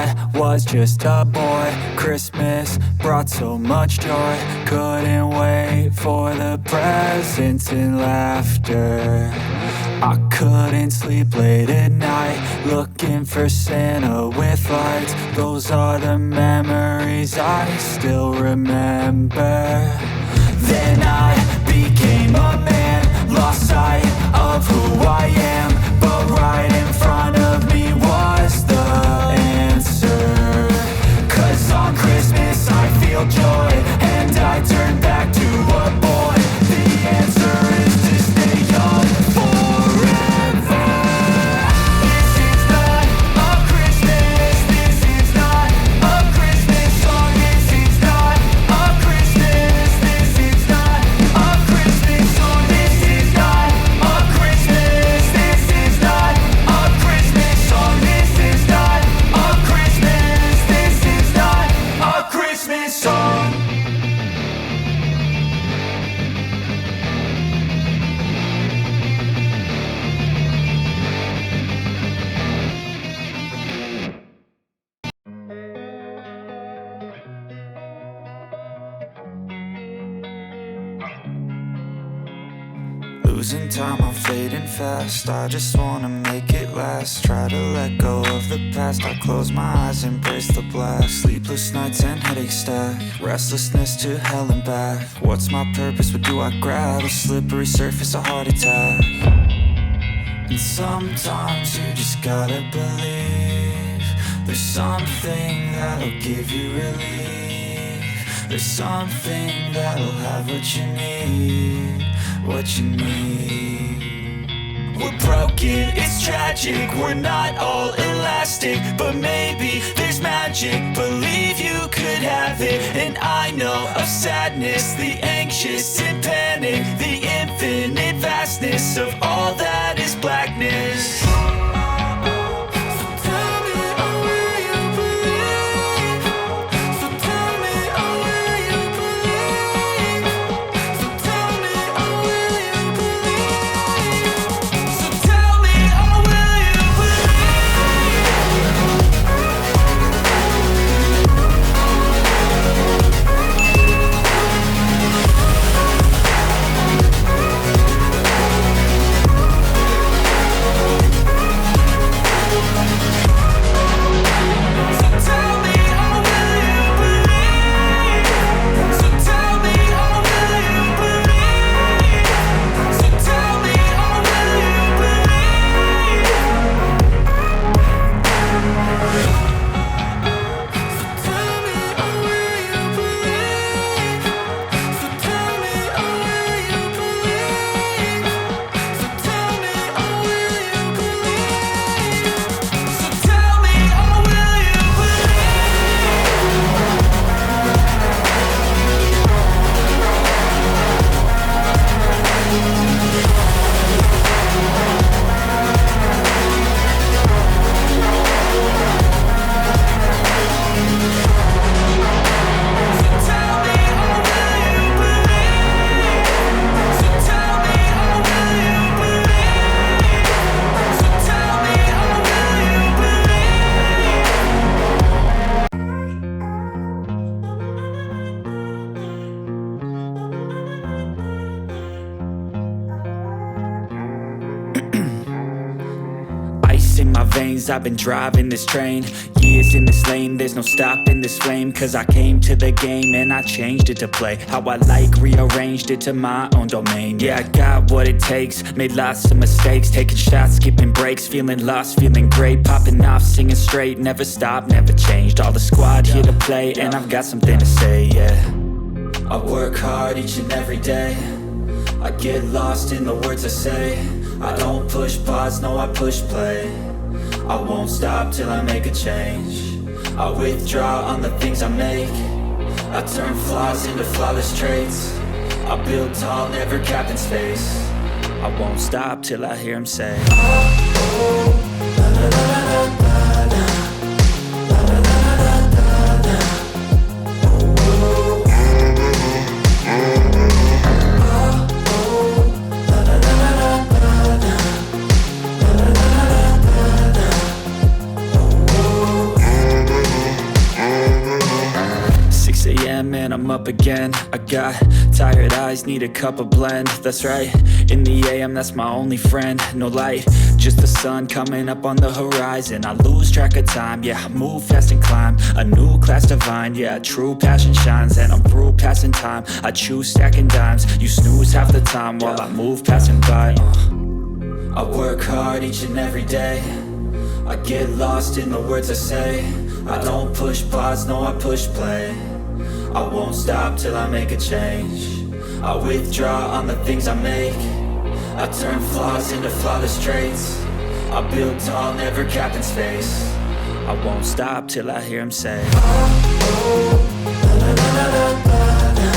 I was just a boy. Christmas brought so much joy. Couldn't wait for the presents and laughter. I couldn't sleep late at night, looking for Santa with lights. Those are the memories I still remember. Then I became a man, lost sight of who I am, but right in front of me was the answer. 'Cause on Christmas I feel joy, and I turn back to a boy. The answer is to stay young forever. This is not a Christmas, this is not a Christmas song. This is not a Christmas, this is not a Christmas song. This is not a Christmas, this is not a Christmas song. This is not a Christmas, this is not a Christmas song. Losing time, I'm fading fast. I just wanna make it last. Try to let go of the past. I close my eyes, embrace the blast. Sleepless nights and headaches stack. Restlessness to hell and back. What's my purpose? What do I grab? A slippery surface, a heart attack. And sometimes you just gotta believe there's something that'll give you relief. There's something that'll have what you need. What you need. We're broken, it's tragic. We're not all elastic, but maybe there's magic. Believe you could have it. And I know of sadness, the anxious and panic, the infinite vastness of all that is blackness. In my veins, I've been driving this train. Years in this lane, there's no stopping this flame. Cause I came to the game and I changed it to play how I like, rearranged it to my own domain. Yeah, I got what it takes, made lots of mistakes, taking shots, skipping breaks, feeling lost, feeling great, popping off, singing straight, never stopped, never changed. All the squad here to play, and I've got something to say, yeah. I work hard each and every day, I get lost in the words I say. I don't push pause, no I push play. I won't stop till I make a change. I withdraw on the things I make. I turn flaws into flawless traits. I build tall, never capped in space. I won't stop till I hear him say, oh, oh, la, la, la, la, la, la. La, la, la, la, la, la. Oh, oh. I'm up again. I got tired eyes, need a cup of blend. That's right, in the AM, that's my only friend. No light, just the sun coming up on the horizon. I lose track of time, yeah, I move fast and climb a new class divine, yeah, true passion shines. And I'm through passing time, I choose stacking dimes. You snooze half the time while I move passing by. I work hard each and every day. I get lost in the words I say. I don't push pause, no, I push play. I won't stop till I make a change. I withdraw on the things I make. I turn flaws into flawless traits. I build tall, never capped in space. I won't stop till I hear him say, oh, oh, la, la, la, la, la.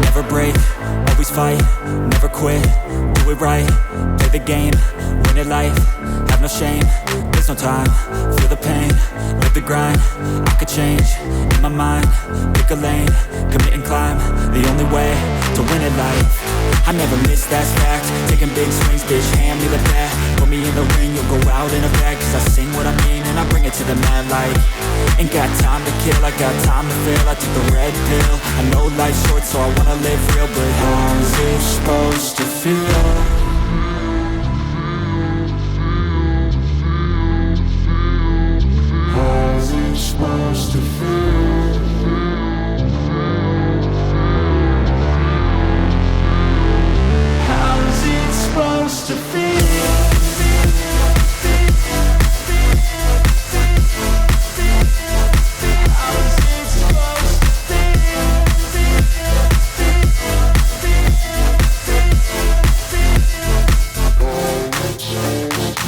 Never break, always fight, never quit, do it right, play the game, win it life, have no shame, there's no time, feel the pain, live the grind, I could change, in my mind, pick a lane, commit and climb, the only way to win it life. I never miss, that's fact, taking big swings, bitch, hand me the bat, put me in the ring, you'll go out in a bag, cause I sing what I mean and I bring it to the mad light. Ain't got time to kill, I got time to feel, I took the red pill, I know life's short so I wanna live real, but how's it supposed to feel? How's it supposed to feel? How's it supposed to feel?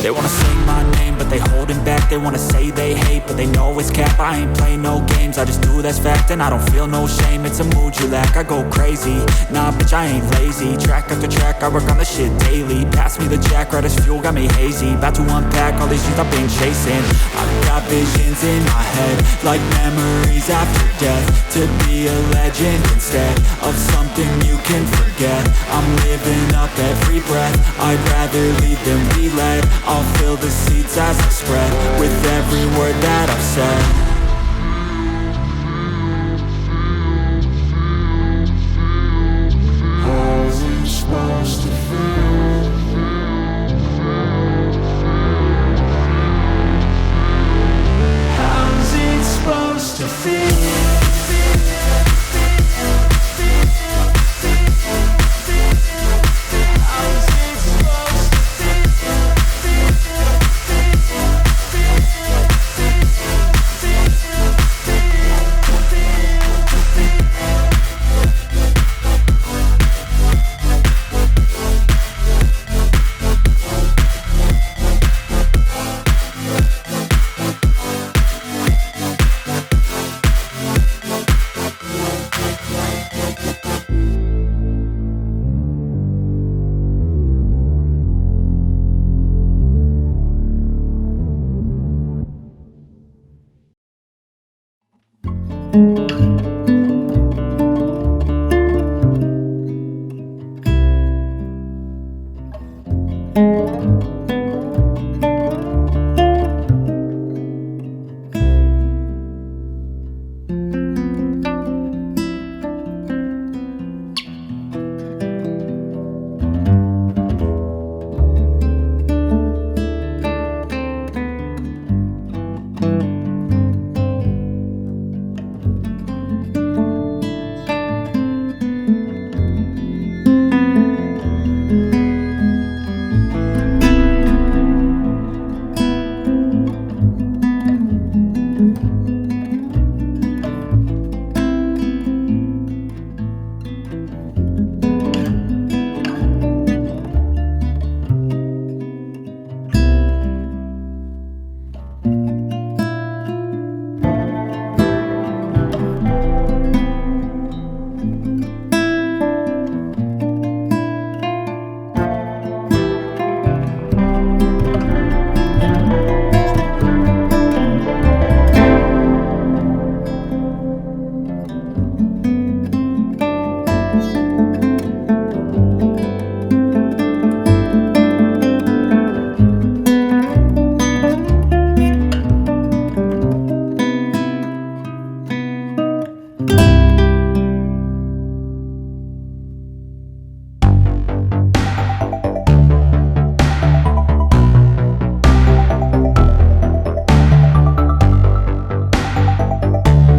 They wanna sing my name, but they holding back. They wanna say they hate, but they know it's cap. I ain't play no games, I just do that's fact. And I don't feel no shame, it's a mood you lack. I go crazy, nah bitch I ain't lazy. Track after track, I work on the shit daily. Pass me the jack, right as fuel, got me hazy. About to unpack all these things I've been chasing. I've got visions in my head, like memories after death. To be a legend instead of something you can forget. I'm living up every breath, I'd rather lead than be led. I'll fill the seats as I spread with every word that I've said.